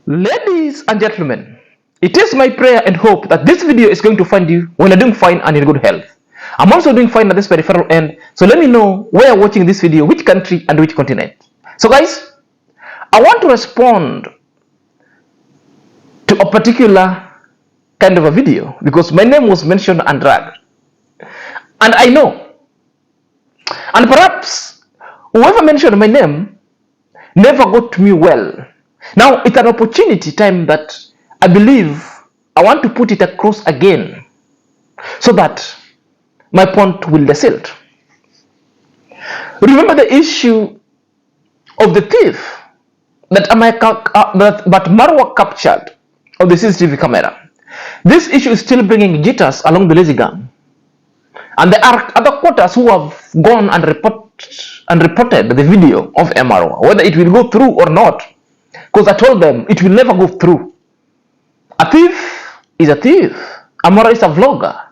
Ladies and gentlemen, it is my prayer and hope that this video is going to find you when you're doing fine and in good health. I'm also doing fine at this peripheral end, so let me know where you're watching this video, which country and which continent. So guys, I want to respond to a particular kind of a video because my name was mentioned and dragged. And I know, and perhaps whoever mentioned my name never got to me well. Now it's an opportunity time that I believe I want to put it across again so that my point will be settled. Remember the issue of the thief that Marwa captured on the CCTV camera. This issue is still bringing jitters along the lazy gang. And there are other quarters who have gone and reported the video of iam-marwa, whether it will go through or not. Because I told them it will never go through. A thief is a thief. iam-marwa is a vlogger.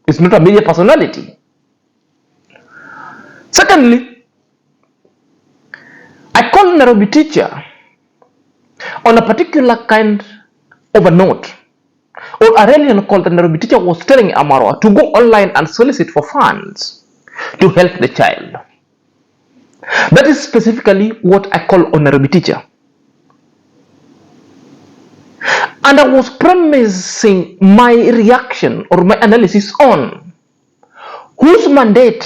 It's not a media personality. Secondly, I called Nairobi teacher on a particular kind of a note. Or Aurelian called the Nairobi teacher was telling iam-marwa to go online and solicit for funds to help the child. That is specifically what I call on Nairobi teacher. And I was premising my reaction or my analysis on whose mandate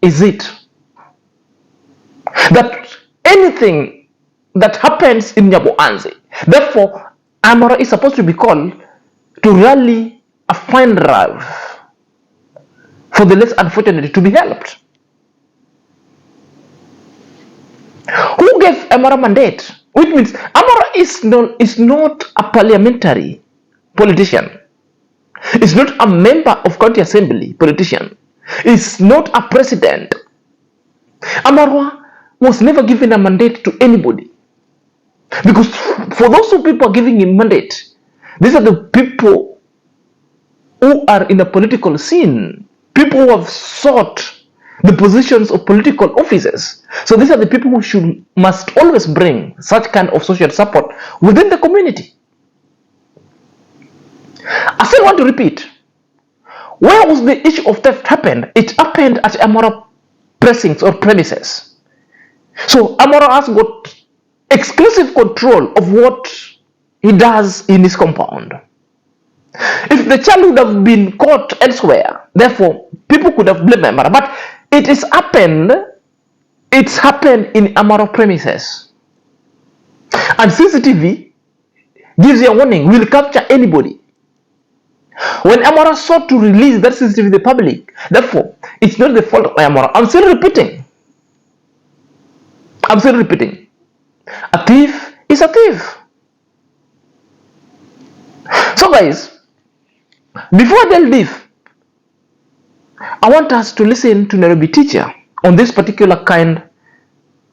is it that anything that happens in Nyaboanzi, therefore iam-marwa is supposed to be called to rally a fundraiser for the less unfortunate to be helped. Who gave iam-marwa mandate? Which means iam-marwa is not a parliamentary politician. It's not a member of county assembly politician. It's not a president. iam-marwa was never given a mandate to anybody. Because for those who people are giving him mandate, these are the people who are in the political scene, people who have sought the positions of political offices. So these are the people who must always bring such kind of social support within the community. I still want to repeat, where was the issue of theft happened? It happened at iam-marwa precincts or premises. So iam-marwa has got exclusive control of what he does in his compound. If the child would have been caught elsewhere, therefore people could have blamed iam-marwa. But it's happened in iam-marwa premises. And CCTV gives you a warning, will capture anybody. When iam-marwa sought to release that CCTV to the public, therefore it's not the fault of iam-marwa. I'm still repeating. A thief is a thief. So guys, before I delve deep, I want us to listen to Nairobi teacher on this particular kind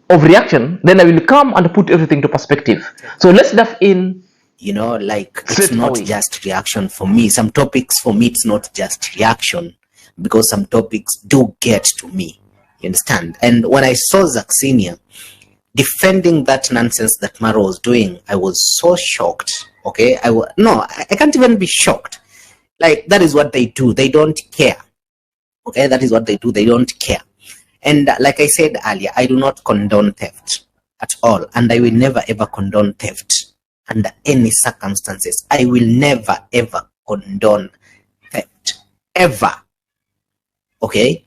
of reaction. Then I will come and put everything to perspective. So let's dive in. You know, like it's not just reaction for me. Some topics for me, it's not just reaction because some topics do get to me. You understand? And when I saw Zach Senior defending that nonsense that Marwa was doing, I was so shocked. Okay, I can't even be shocked. Like, that is what they do. They don't care. Okay, that is what they do. They don't care. And like I said earlier, I do not condone theft at all. And I will never ever condone theft under any circumstances. I will never ever condone theft. Ever. Okay?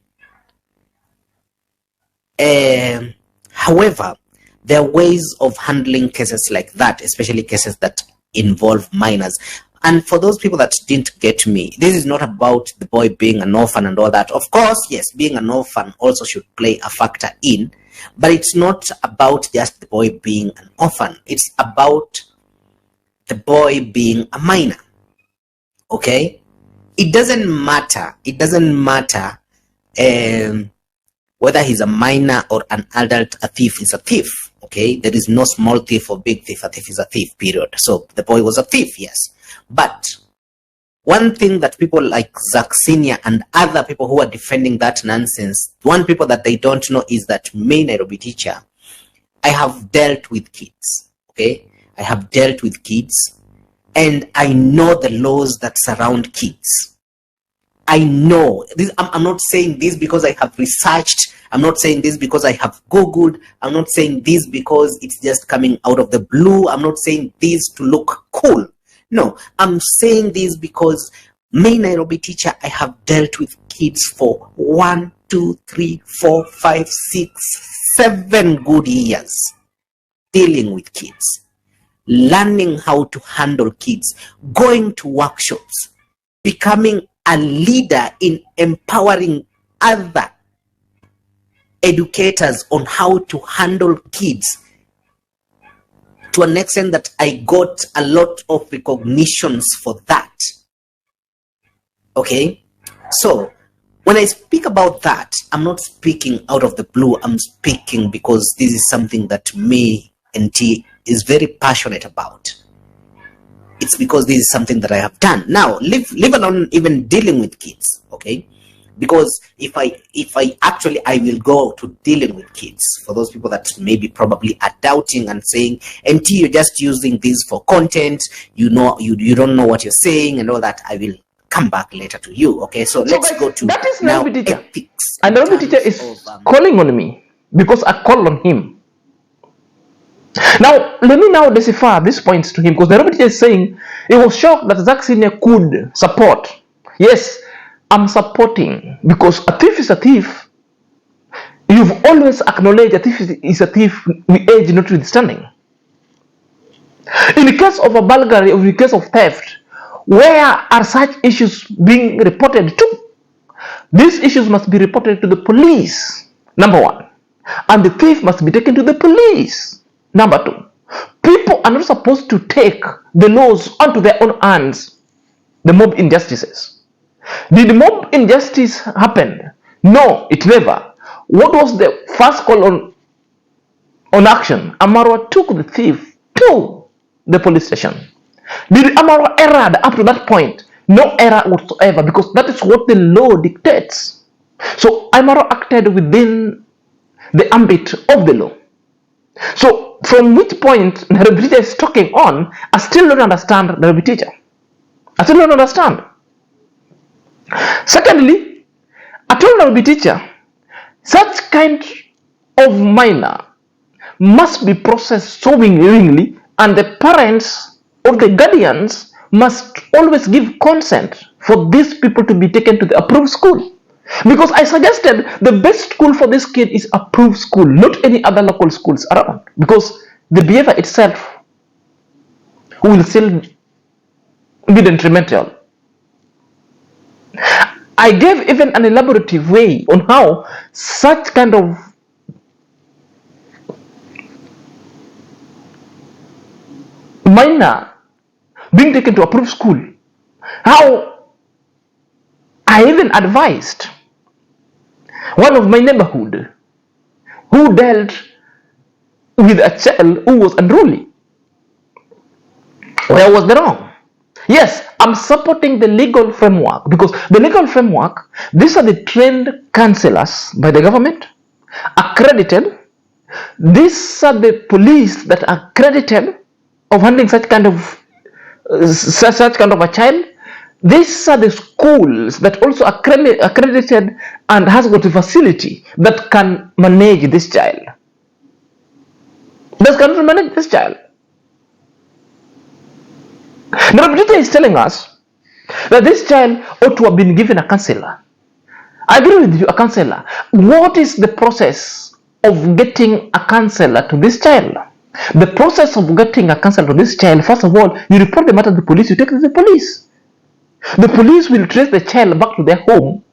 However, there are ways of handling cases like that, especially cases that involve minors. And for those people that didn't get me, this is not about the boy being an orphan and all that. Of course, yes, being an orphan also should play a factor in, but it's not about just the boy being an orphan. It's about the boy being a minor. Okay? It doesn't matter. It doesn't matter whether he's a minor or an adult. A thief is a thief. Okay? There is no small thief or big thief. A thief is a thief, period. So the boy was a thief, yes. But one thing that people like Zach Senior and other people who are defending that nonsense, one people that they don't know is that me, Nairobi teacher, I have dealt with kids. Okay? I have dealt with kids, and I know the laws that surround kids. I know this. I'm not saying this because I have researched. I'm not saying this because I have Googled. I'm not saying this because it's just coming out of the blue. I'm not saying this to look cool. No, I'm saying this because me, Nairobi teacher, I have dealt with kids for 1, 2, 3, 4, 5, 6, 7 good years dealing with kids, learning how to handle kids, going to workshops, becoming a leader in empowering other educators on how to handle kids, to an extent that I got a lot of recognitions for that. Okay, so when I speak about that, I'm not speaking out of the blue. I'm speaking because this is something that me and T is very passionate about. It's because this is something that I have done. Now, leave alone even dealing with kids, okay? Because if I actually, I will go to dealing with kids. For those people that maybe probably are doubting and saying, MT, you're just using this for content, you know, you don't know what you're saying and all that, I will come back later to you, okay? So let's guys, go to that is now Nairobi teacher. ethics. And Nairobi teacher is calling on me because I called on him. Now, let me now decipher these points to him, because Nairobi teacher is saying he was shocked that Zach Senior could support. Yes, I'm supporting, because a thief is a thief. You've always acknowledged a thief is a thief, with age notwithstanding. In the case of a burglary, or in the case of theft, where are such issues being reported to? These issues must be reported to the police, number one. And the thief must be taken to the police, number two. People are not supposed to take the laws onto their own hands. The mob injustices. Did mob injustice happen? No, it never. What was the first call on action? Amarwa took the thief to the police station. Did Amarwa err up to that point? No error whatsoever, because that is what the law dictates. So Amarwa acted within the ambit of the law. So from which point Nairobi teacher is talking on, I still don't understand Nairobi teacher. I still don't understand. Secondly, I told Nairobi teacher, such kind of minor must be processed so willingly, and the parents or the guardians must always give consent for these people to be taken to the approved school. Because I suggested the best school for this kid is approved school, not any other local schools around. Because the behavior itself will still be detrimental. I gave even an elaborative way on how such kind of minor being taken to approved school, how I even advised one of my neighborhood who dealt with a child who was unruly. Where was the wrong? Yes, I'm supporting the legal framework, because the legal framework, these are the trained counselors by the government, accredited. These are the police that are accredited of handling such kind of a child. These are the schools that also accredited and has got a facility that can manage this child. That can manage this child. Now, the is telling us that this child ought to have been given a counselor. I agree with you, a counselor. What is the process of getting a counselor to this child? The process of getting a counselor to this child, first of all, you report the matter to the police, you take it to the police. The police will trace the child back to their home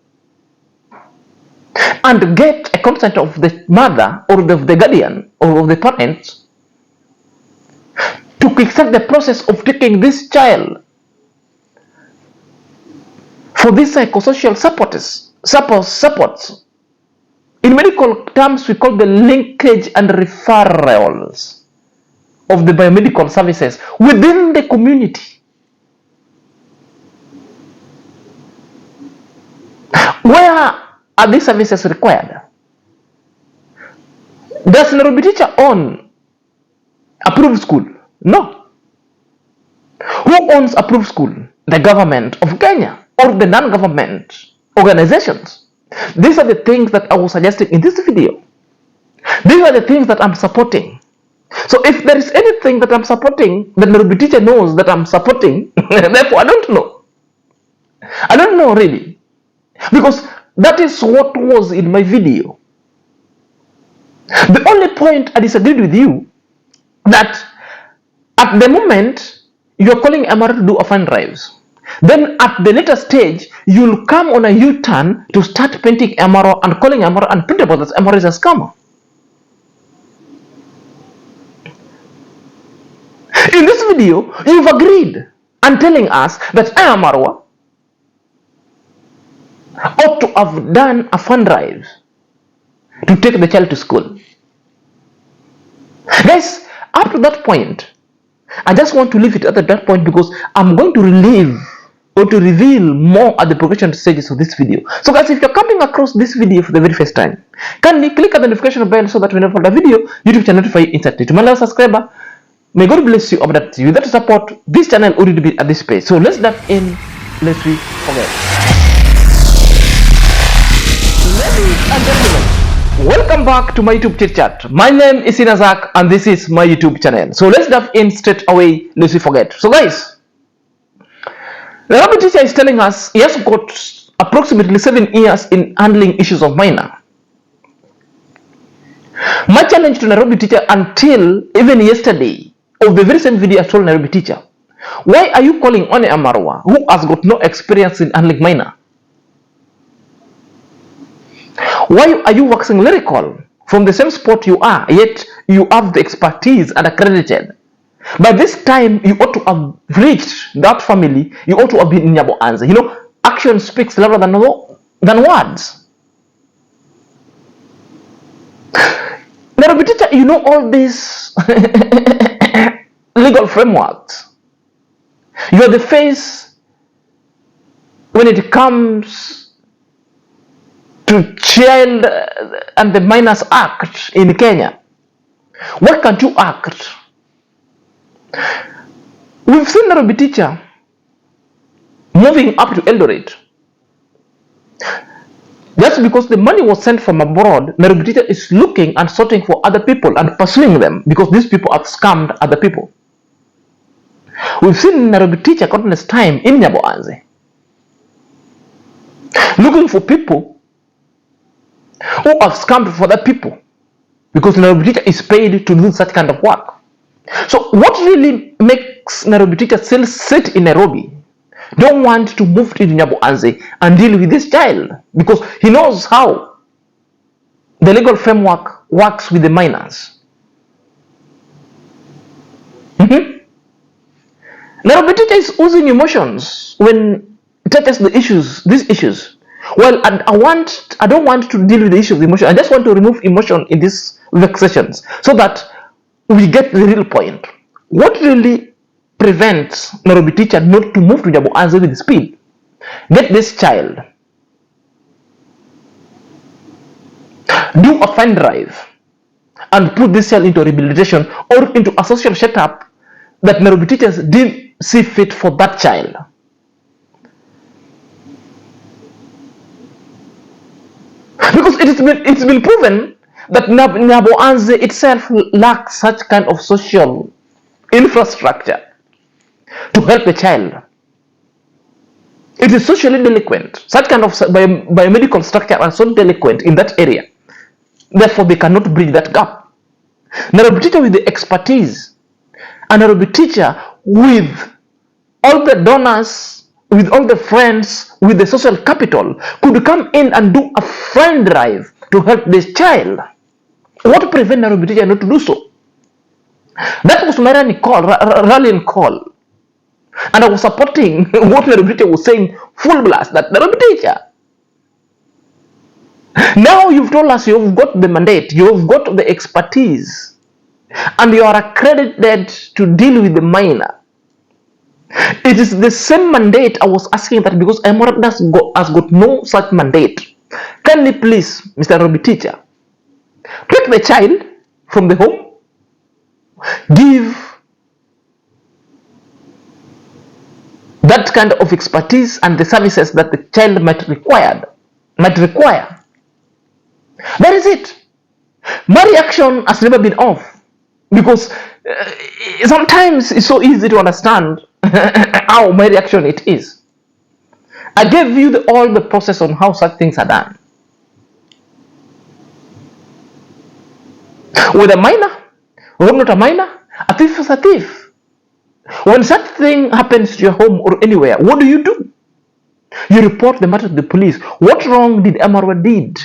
and get a consent of the mother or the guardian or of the parents to kickstart the process of taking this child for these psychosocial supports. In medical terms, we call the linkage and referrals of the biomedical services within the community. Where are these services required? Does Nairobi teacher own approved school? No. Who owns approved school? The government of Kenya or the non-government organizations. These are the things that I was suggesting in this video. These are the things that I'm supporting. So if there is anything that I'm supporting that Nairobi teacher knows that I'm supporting, therefore I don't know. I don't know really. Because that is what was in my video. The only point I disagreed with you, that at the moment you're calling Amara to do a fund drives. Then at the later stage, you'll come on a U-turn to start painting Amara and calling Amara unprintable that Amara is a scammer. In this video, you've agreed and telling us that iam-marwa ought to have done a fund drive to take the child to school. Guys, up to that point, I just want to leave it at that point because I'm going to relieve or to reveal more at the progression stages of this video. So guys, if you're coming across this video for the very first time, kindly click on the notification bell so that whenever I upload a video, YouTube can notify you instantly. To my last subscriber, may God bless you over that. Without support, this channel wouldn't be at this page. So let's dive in. Let's we forget. Ladies and gentlemen, welcome back to my YouTube chit chat. My name is Inazak and this is my YouTube channel. So let's dive in straight away. Let's we forget. So guys, the Nairobi teacher is telling us he has got approximately 7 years in handling issues of minor. My challenge to Nairobi teacher until even yesterday of the very same video I told Nairobi teacher, why are you calling on iam-marwa who has got no experience in handling minor? Why are you waxing lyrical from the same spot you are, yet you have the expertise and accredited? By this time, you ought to have reached that family. You ought to have been in Yabo Anze. You know, action speaks louder than words. Nairobi teacher, you know all these legal frameworks. You are the face when it comes to Child and the Minors Act in Kenya. Why can't you act? We've seen Nairobi teacher moving up to Eldoret. Just because the money was sent from abroad, Nairobi teacher is looking and sorting for other people and pursuing them because these people have scammed other people. We've seen Nairobi teacher countless time in Yabo Anze looking for people who have scammed for other people because Nairobi teacher is paid to do such kind of work. So what really makes Nairobi teacher still sit in Nairobi, don't want to move to Yabo Anze and deal with this child because he knows how the legal framework works with the minors. Nairobi teacher is oozing emotions when it touches these issues. Well, I don't want to deal with the issue of emotion. I just want to remove emotion in these vexations so that we get the real point. What really prevents Nairobi teacher not to move to Yabo Anze with speed? Get this child, do a fund drive, and put this child into rehabilitation or into a social setup that Nairobi teachers did see fit for that child. Because it's been proven that Yabo Anze itself lacks such kind of social infrastructure to help the child. It is socially delinquent. Such kind of biomedical structure are so delinquent in that area. Therefore, they cannot bridge that gap. Nairobi teacher with the expertise, and Nairobi teacher with all the donors, with all the friends, with the social capital, could come in and do a friend drive to help this child. What prevent Nairobi teacher not to do so? That was my rallying call. And I was supporting what Nairobi teacher was saying full blast, that Nairobi teacher, now you've told us you've got the mandate, you've got the expertise, and you are accredited to deal with the minor. It is the same mandate I was asking that because iam-marwa has got no such mandate. Can you please, Mr. Nairobi teacher, take the child from the home, give that kind of expertise and the services that the child might require. That is it. My reaction has never been off, because sometimes it's so easy to understand how my reaction it is. I gave you all the process on how such things are done. With a minor, or not a minor, a thief is a thief. When such thing happens to your home or anywhere, what do? You report the matter to the police. What wrong did iam-marwa did?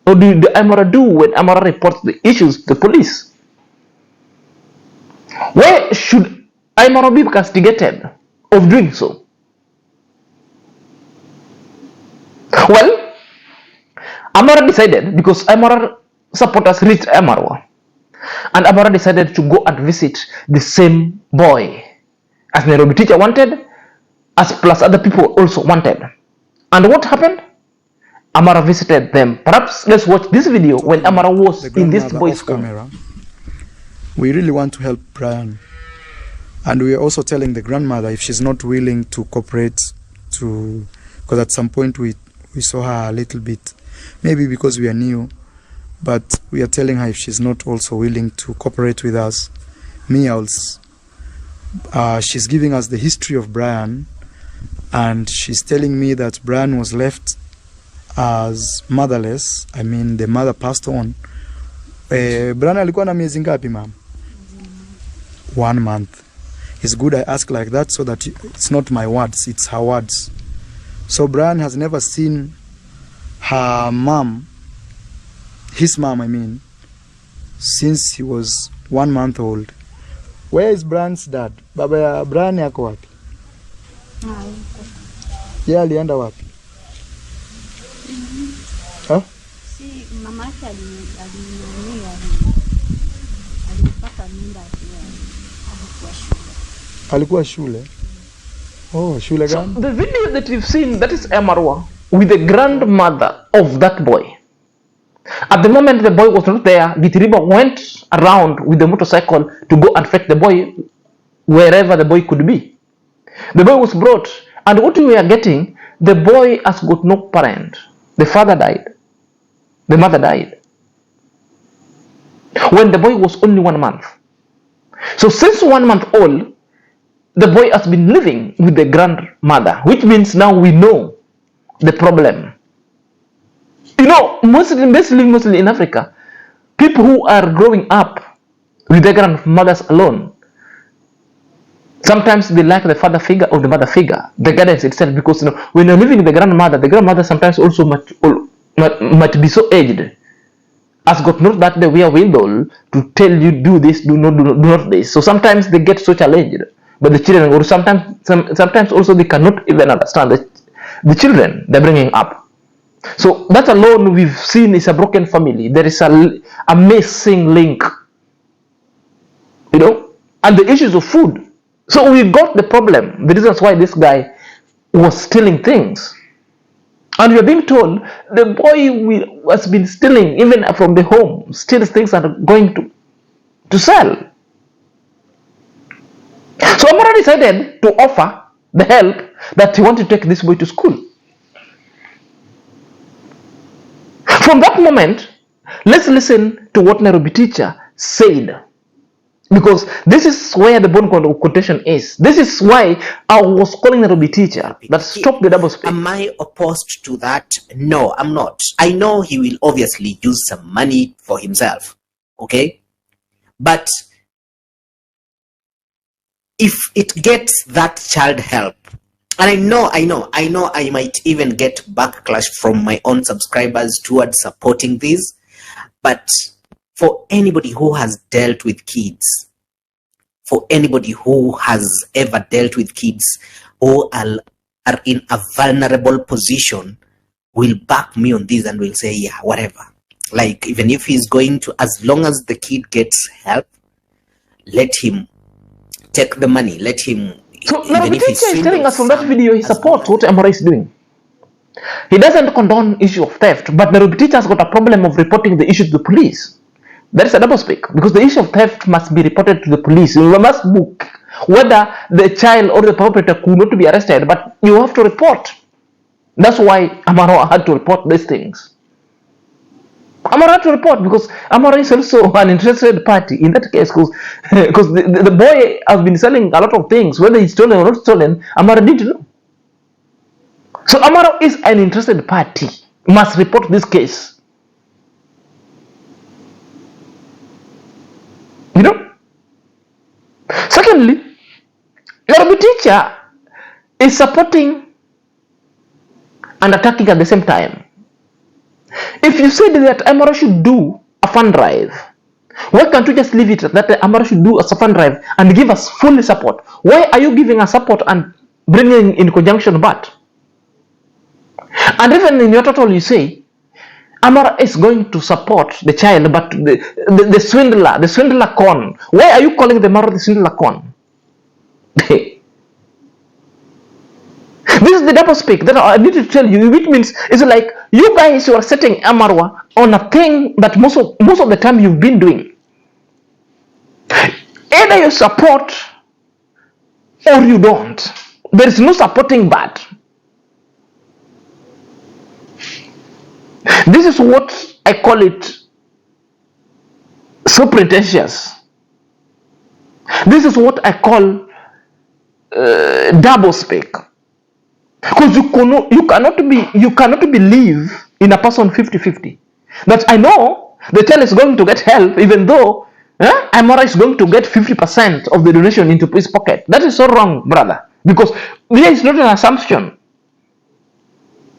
Or did iam-marwa do when iam-marwa reports the issues to the police? Where should iam-marwa be castigated of doing so? Well, iam-marwa decided, because iam-marwa supporters reached iam-marwa, and iam-marwa decided to go and visit the same boy as Nairobi teacher wanted, as plus other people also wanted. And what happened? iam-marwa visited them. Perhaps let's watch this video when iam-marwa was in this boy's home. We really want to help Brian, and we are also telling the grandmother if she's not willing to cooperate, because at some point we saw her a little bit, maybe because we are new, but we are telling her if she's not also willing to cooperate with us, she's giving us the history of Brian, and she's telling me that Brian was left as motherless. I mean, the mother passed on. Brian alikuwa na miezi ngapi, ma'am? 1 month. It's good I ask like that, so that it's not my words, it's her words. So Brian has never seen her mom, his mom, I mean, since he was 1 month old. Where is Brian's dad? Baba ya Brian yako wapi? Yeye alienda wapi? Huh? Si mama yake alipata mimba alikuwa shule. Oh, shule gani? So the video that we've seen, that is iam-marwa with the grandmother of that boy. At the moment the boy was not there, Gitiriba went around with the motorcycle to go and fetch the boy wherever the boy could be. The boy was brought, and what we are getting, the boy has got no parent. The father died. The mother died. When the boy was only 1 month. So since 1 month old, the boy has been living with the grandmother, which means now we know the problem. You know, mostly in Africa, people who are growing up with their grandmothers alone, sometimes they lack the father figure or the mother figure, the guidance itself, because when you're living with the grandmother sometimes also might be so aged, has got not that the wherewithal to tell you do this, do not this. So sometimes they get so challenged. But the children, or sometimes also they cannot even understand the children they're bringing up. So that alone we've seen is a broken family. There is a missing link, and the issues of food. So we got the problem, the reasons why this guy was stealing things. And we are being told the boy has been stealing even from the home, steals things and are going to sell. So iam-marwa decided to offer the help that he wanted to take this boy to school. From that moment, let's listen to what Nairobi teacher said, because this is where the bone contention is. This is why I was calling Nairobi teacher that stop the double speak. Am I opposed to that? No, I'm not. I know he will obviously use some money for himself, okay? But if it gets that child help, and I know I might even get backlash from my own subscribers towards supporting this, but for anybody who has dealt with kids, for anybody who has ever dealt with kids who are in a vulnerable position, will back me on this and will say, yeah, whatever. Like, even if he's going to, as long as the kid gets help, let him take the money, let him. So Nairobi teacher is telling us from that video he supports what iam-marwa is doing. He doesn't condone issue of theft, but Nairobi teacher has got a problem of reporting the issue to the police. That is a double speak, because the issue of theft must be reported to the police. We must book whether the child or the perpetrator could not be arrested, but you have to report. That's why Amaro had to report these things. Amaro had to report because Amaro is also an interested party in that case, because the boy has been selling a lot of things, whether he's stolen or not stolen, Amaro didn't know. So Amaro is an interested party, must report this case. You know? Secondly, your teacher is supporting and attacking at the same time. If you said that Amaro should do a fund drive, why can't you just leave it that Amaro should do a fund drive and give us full support? Why are you giving us support and bringing in conjunction but? And even in your total you say, Amaro is going to support the child, but the swindler con. Why are you calling the Amaro the swindler con? This is the double speak that I need to tell you, which means it's like you guys who are setting Amarwa on a thing that most of the time you've been doing. Either you support or you don't. There is no supporting bad. This is what I call it so pretentious. This is what I call double speak. Because you cannot believe in a person 50-50. That I know the child is going to get help even though Amara is going to get 50% of the donation into his pocket. That is so wrong, brother. Because there is not an assumption.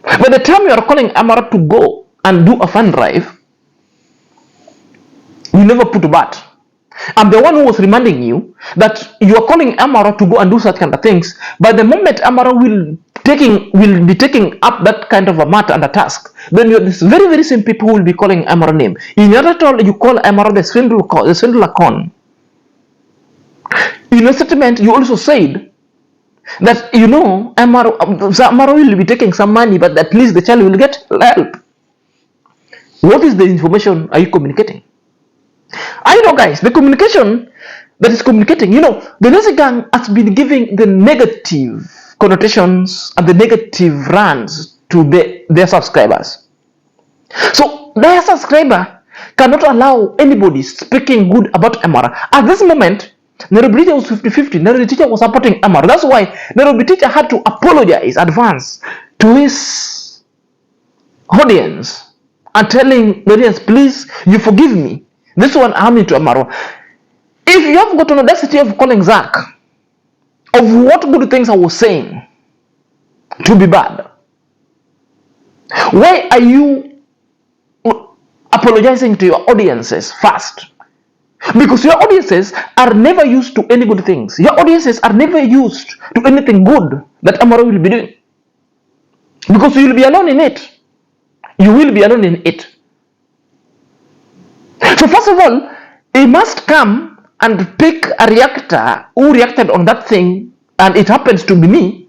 By the time you are calling Amara to go and do a fund drive, you never put bat. I'm the one who was reminding you that you are calling Amara to go and do such kind of things. By the moment Amara will be taking up that kind of a matter and a task, then you're this very, very same people who will be calling Amara name. In your total, you call Amara the swindler con. In your statement, you also said that Amara will be taking some money, but at least the child will get help. What is the information are you communicating? I know, guys, the communication that is communicating, the Nazi gang has been giving the negative connotations and the negative runs to their subscribers. So their subscriber cannot allow anybody speaking good about Amara. At this moment, Nairobi teacher was 50-50. Nairobi teacher was supporting Amara. That's why Nairobi teacher had to apologize advance to his audience and telling the audience, please, you forgive me. This one harming to Amara. If you have got an audacity of calling Zach of what good things I was saying to be bad, why are you apologizing to your audiences first? Because your audiences are never used to any good things. Your audiences are never used to anything good that Amara will be doing. Because you will be alone in it. You will be alone in it. So first of all, he must come and pick a reactor who reacted on that thing, and it happens to be me,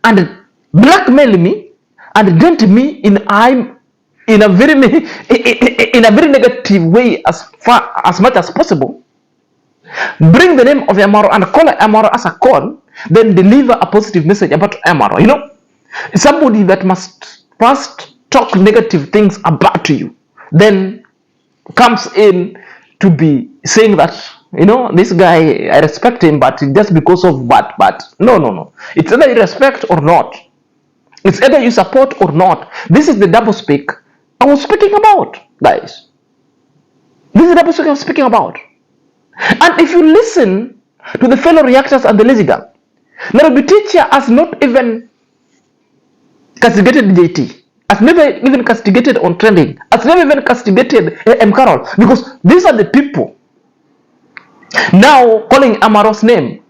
and blackmail me and dent me in a very negative way as much as possible. Bring the name of Amaro and call Amaro as a con, then deliver a positive message about Amaro. Somebody that must first talk negative things about you, then comes in to be saying that this guy, I respect him, but just because of but no, it's either you respect or not. It's either you support or not. This is the double speak I was speaking about, guys. This is the double speak I was speaking about. And if you listen to the fellow reactors and the lazy gang, Nairobi teacher has not even castigated JT, has never even castigated on trending, has never even castigated M. Carol, because these are the people now calling Amaro's name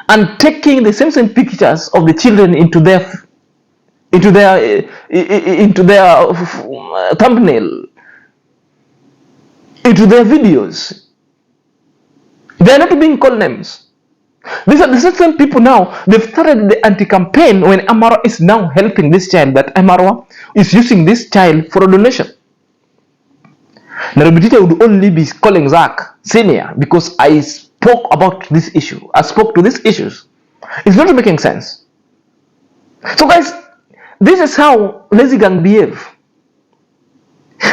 and taking the same pictures of the children into their thumbnail, into their videos. They are not being called names. These are the same people now. They've started the anti-campaign when Amaro is now helping this child, that Amaro is using this child for a donation. Nairobi teacher would only be calling Zach senior because I spoke about this issue, spoke to these issues, it's not making sense. So guys, this is how lazy gang behave.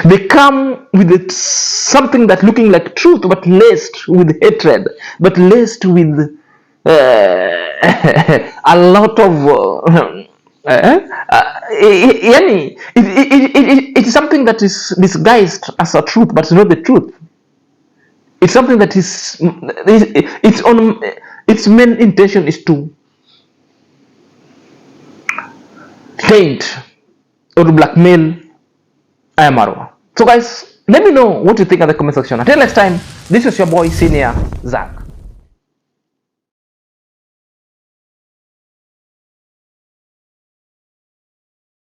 They come with something that looking like truth, but laced with hatred, but laced with a lot of it's something that is disguised as a truth, but it's not the truth. It's something that is its main intention is to taint or blackmail iam-marwa. So guys, let me know what you think in the comment section. Until next time, this is your boy Senior Zach.